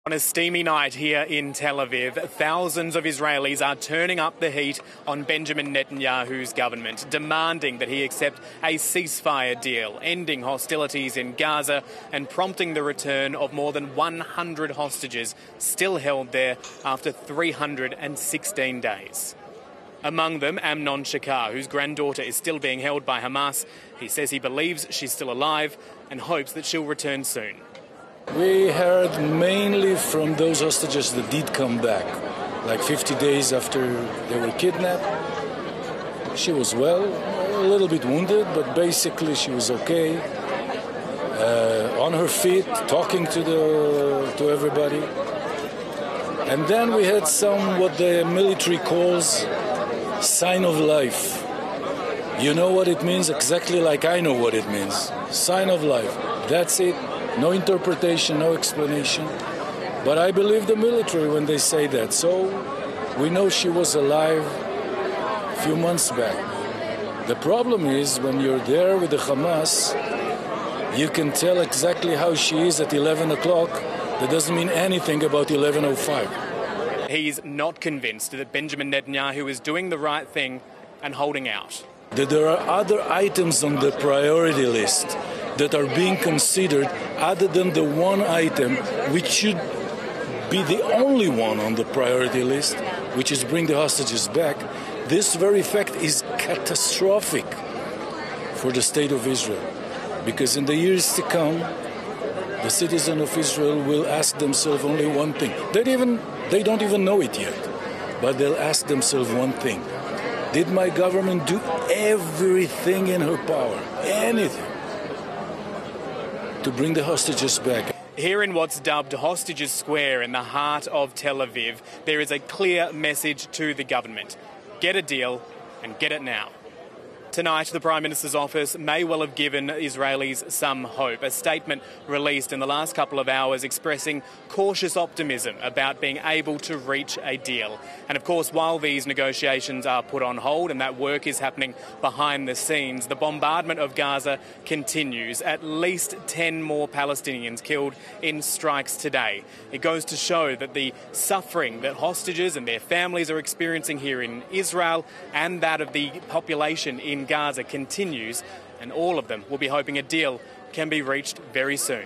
On a steamy night here in Tel Aviv, thousands of Israelis are turning up the heat on Benjamin Netanyahu's government, demanding that he accept a ceasefire deal, ending hostilities in Gaza and prompting the return of more than 100 hostages still held there after 316 days. Among them, Amnon Shakar, whose granddaughter is still being held by Hamas. He says he believes she's still alive and hopes that she'll return soon. We heard mainly from those hostages that did come back, like 50 days after they were kidnapped. She was well, a little bit wounded, but basically she was okay. On her feet, talking to everybody. And then we had some, what the military calls, sign of life. You know what it means exactly like I know what it means. Sign of life. That's it. No interpretation, no explanation. But I believe the military when they say that. So we know she was alive a few months back. The problem is when you're there with the Hamas, you can tell exactly how she is at 11 o'clock. That doesn't mean anything about 11:05. He's not convinced that Benjamin Netanyahu is doing the right thing and holding out. That there are other items on the priority list that are being considered other than the one item which should be the only one on the priority list, which is bring the hostages back. This very fact is catastrophic for the state of Israel, because in the years to come, the citizens of Israel will ask themselves only one thing. They don't even know it yet, but they'll ask themselves one thing. Did my government do everything in her power, anything, to bring the hostages back? Here in what's dubbed Hostages Square in the heart of Tel Aviv, there is a clear message to the government. Get a deal and get it now. Tonight, the Prime Minister's office may well have given Israelis some hope. A statement released in the last couple of hours expressing cautious optimism about being able to reach a deal. And of course, while these negotiations are put on hold and that work is happening behind the scenes, the bombardment of Gaza continues. At least 10 more Palestinians killed in strikes today. It goes to show that the suffering that hostages and their families are experiencing here in Israel and that of the population in Gaza continues, and all of them will be hoping a deal can be reached very soon.